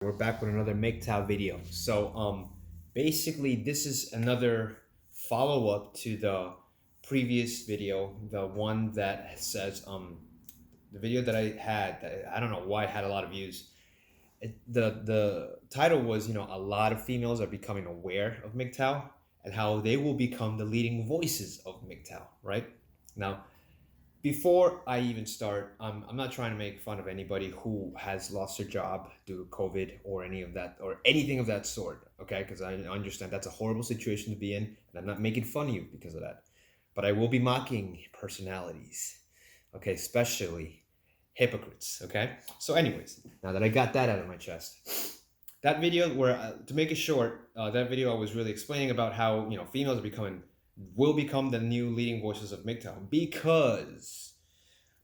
We're back with another MGTOW video. Basically this is another follow-up to the previous video, the one that says the video that I had that I don't know why it had a lot of views. The title was, a lot of females are becoming aware of MGTOW and how they will become the leading voices of MGTOW, right? Now, before I even start, I'm not trying to make fun of anybody who has lost their job due to COVID or any of that or anything of that sort, okay? Because I understand that's a horrible situation to be in, and I'm not making fun of you because of that. But I will be mocking personalities, okay? Especially hypocrites, okay? So, anyways, now that I got that out of my chest, that video where, to make it short, that video I was really explaining about how, females will become the new leading voices of MGTOW because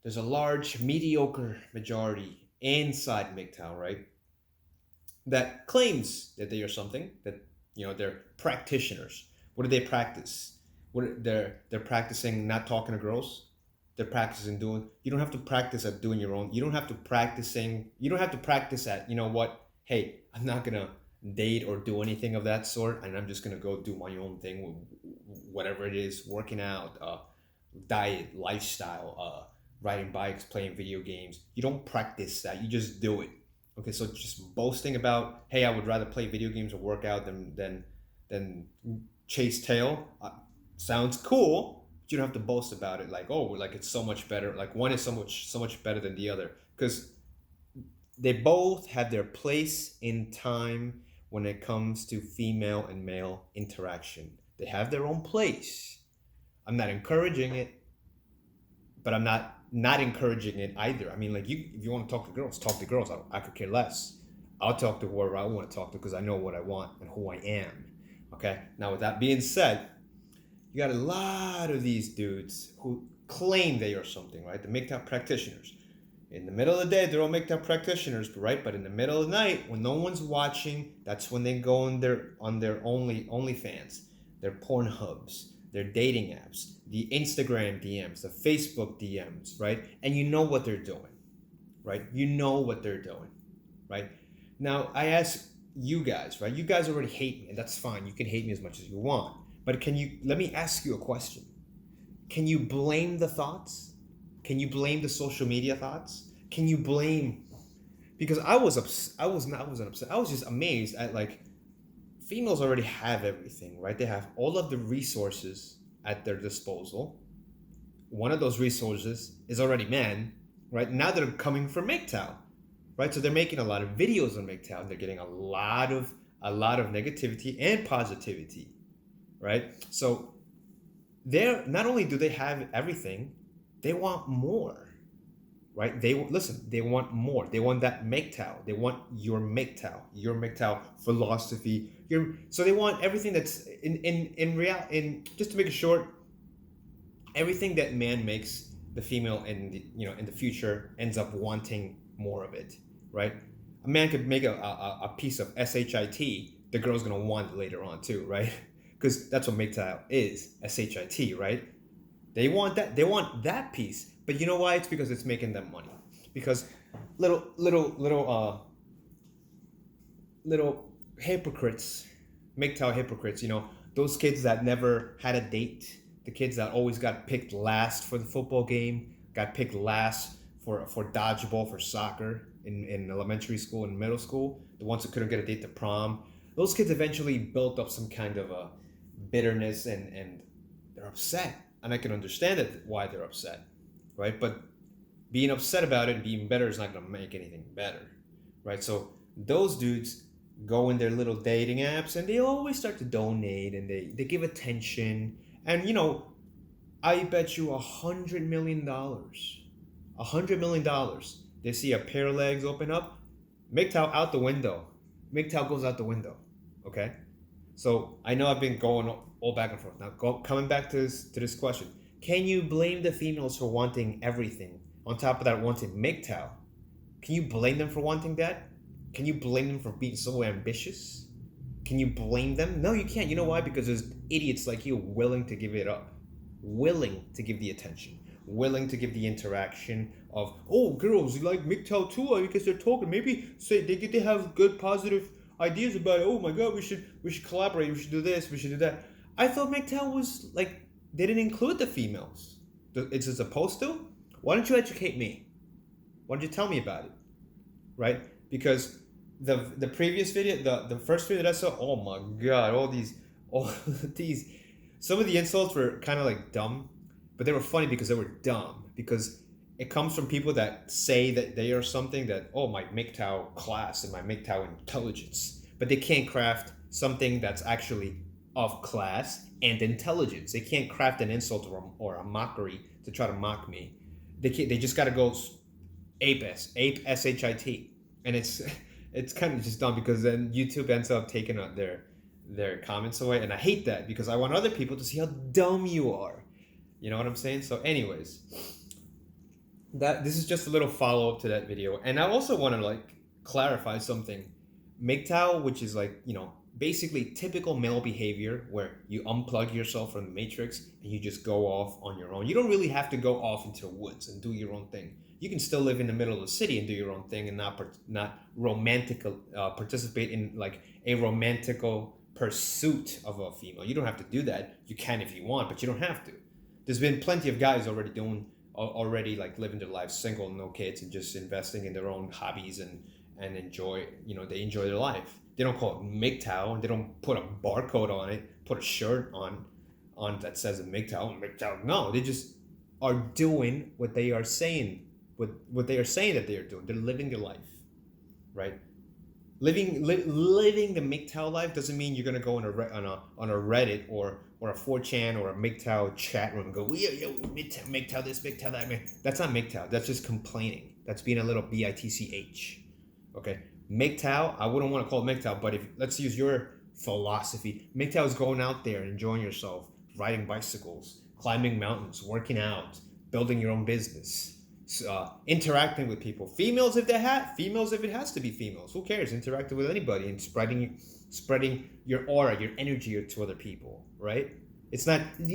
there's a large mediocre majority inside MGTOW, right? That claims that they are something, that they're practitioners. What do they practice? They're practicing not talking to girls. They're practicing doing. You don't have to practice at doing your own. You don't have to practicing. You don't have to practice at, what? Hey, I'm not gonna date or do anything of that sort, and I'm just gonna go do my own thing, whatever it is, working out, diet, lifestyle, riding bikes, playing video games. You don't practice that. You just do it. Okay, so just boasting about, hey, I would rather play video games or work out than chase tail, sounds cool, but you don't have to boast about it like, oh, like it's so much better. Like one is so much better than the other because they both have their place in time when it comes to female and male interaction. They have their own place. I'm not encouraging it, but I'm not encouraging it either. I mean, like if you want to talk to girls, talk to girls. I could care less. I'll talk to whoever I want to talk to because I know what I want and who I am. Okay. Now, with that being said, you got a lot of these dudes who claim they are something, right? The MGTOW practitioners. In the middle of the day, they're all MGTOW practitioners, right? But in the middle of the night, when no one's watching, that's when they go on their OnlyFans, their Pornhubs, their dating apps, the Instagram DMs, the Facebook DMs, right? And you know what they're doing, right? You know what they're doing, right? Now, I ask you guys, right? You guys already hate me, and that's fine. You can hate me as much as you want. But let me ask you a question. Can you blame the thoughts? Can you blame the social media thoughts? Can you blame, because I wasn't upset. I was just amazed at, like, females already have everything, right? They have all of the resources at their disposal. One of those resources is already men, right? Now they're coming for MGTOW, right? So they're making a lot of videos on MGTOW. And they're getting a lot of negativity and positivity, right? So they're not only do they have everything, they want more, right? They want more. They want that MGTOW. They want your MGTOW philosophy. So they want everything that's in just to make it short, everything that man makes the female in the future ends up wanting more of it, right? A man could make a piece of shit, the girl's gonna want it later on too, right? Because that's what MGTOW is, shit, right? They want that piece, but you know why? It's because it's making them money. Because little hypocrites, MGTOW hypocrites, those kids that never had a date, the kids that always got picked last for the football game, got picked last for dodgeball, for soccer in elementary school and middle school, the ones who couldn't get a date to prom, those kids eventually built up some kind of a bitterness and they're upset. And I can understand it, why they're upset, right? But being upset about it and being better is not going to make anything better, right? So those dudes go in their little dating apps and they always start to donate and they give attention. And, I bet you $100 million, $100 million, they see a pair of legs open up, MGTOW out the window. MGTOW goes out the window, okay? So I know I've been going all back and forth. Now, coming back to this question, can you blame the females for wanting everything? On top of that, wanting MGTOW, can you blame them for wanting that? Can you blame them for being so ambitious? Can you blame them? No, you can't. You know why? Because there's idiots like you willing to give it up, willing to give the attention, willing to give the interaction of, oh, girls, you like MGTOW too? I guess they're talking. Maybe say they have good positive ideas about it. Oh my God, we should collaborate. We should do this. We should do that. I thought MGTOW was like they didn't include the females. It's supposed to. Why don't you educate me? Why don't you tell me about it? Right? Because the previous video, the first video that I saw, oh my God, all these, some of the insults were kind of like dumb, but they were funny because they were dumb. Because it comes from people that say that they are something that, oh, my MGTOW class and my MGTOW intelligence, but they can't craft something that's actually of class and intelligence. They can't craft an insult or a mockery to try to mock me. They just got to go ape shit, and it's kind of just dumb because then YouTube ends up taking their comments away, and I hate that because I want other people to see how dumb you are. You know what I'm saying? So, anyways, this is just a little follow up to that video, and I also want to like clarify something. MGTOW, which is like, you know, basically typical male behavior where you unplug yourself from the matrix and you just go off on your own. You don't really have to go off into the woods and do your own thing. You can still live in the middle of the city and do your own thing and not participate in like a romantical pursuit of a female. You don't have to do that. You can if you want, but you don't have to. There's been plenty of guys already like living their lives single, no kids, and just investing in their own hobbies and enjoy, you know, they enjoy their life. They don't call it MGTOW. They don't put a barcode on it, put a shirt on that says MGTOW. No, they just are doing what they are saying, what they are saying that they are doing. They're living their life, right? Living the MGTOW life doesn't mean you're gonna go on a Reddit or a 4chan or a MGTOW chat room and go, yo, MGTOW this, MGTOW that. Man. That's not MGTOW. That's just complaining. That's being a little bitch. Okay, MGTOW, I wouldn't want to call it MGTOW, but let's use your philosophy. MGTOW is going out there and enjoying yourself, riding bicycles, climbing mountains, working out, building your own business, interacting with people. Females if it has to be females. Who cares? Interacting with anybody and spreading your aura, your energy to other people, right? It's not what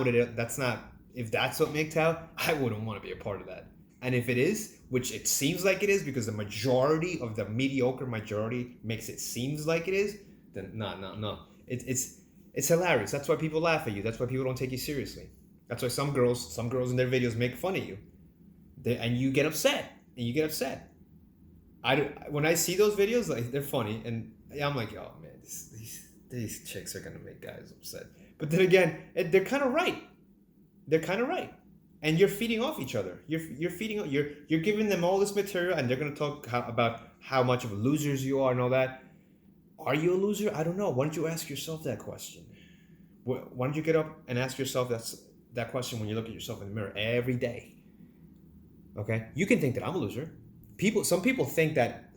it is. That's not, if that's what MGTOW, I wouldn't want to be a part of that. And if it is, which it seems like it is because the majority of the mediocre majority makes it seems like it is, then no. It's hilarious. That's why people laugh at you. That's why people don't take you seriously. That's why some girls in their videos make fun of you. And you get upset. When I see those videos, like, they're funny, and I'm like, oh man, these chicks are gonna make guys upset. But then again, they're kind of right. And you're feeding off each other. You're giving them all this material, and they're gonna talk about how much of losers you are and all that. Are you a loser? I don't know. Why don't you ask yourself that question? Why don't you get up and ask yourself that question when you look at yourself in the mirror every day? Okay, you can think that I'm a loser. Some people think that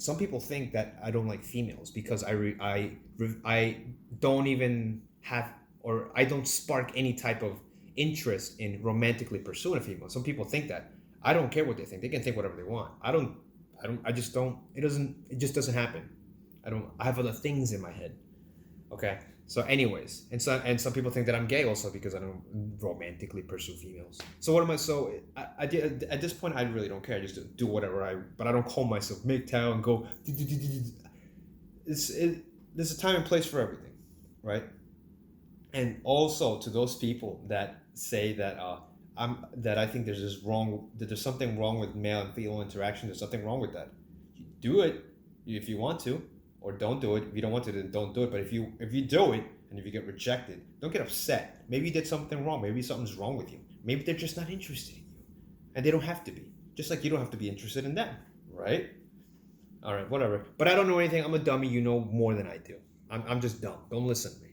I don't like females because I don't even have, or I don't spark any type of interest in romantically pursuing a female. Some people think that. I don't care what they think. They can think whatever they want. I just don't. It just doesn't happen. I have other things in my head. Okay. So anyways, and some people think that I'm gay also because I don't romantically pursue females. So what am I? So I at this point I really don't care. I just do whatever but I don't call myself MGTOW and go. There's a time and place for everything, right? And also to those people that say that I think there's something wrong with male and female interaction. There's something wrong with that. You do it if you want to. Or don't do it. If you don't want to, then don't do it. But if you do it and if you get rejected, don't get upset. Maybe you did something wrong. Maybe something's wrong with you. Maybe they're just not interested in you. And they don't have to be. Just like you don't have to be interested in them. Right? All right, whatever. But I don't know anything. I'm a dummy. You know more than I do. I'm just dumb. Don't listen to me.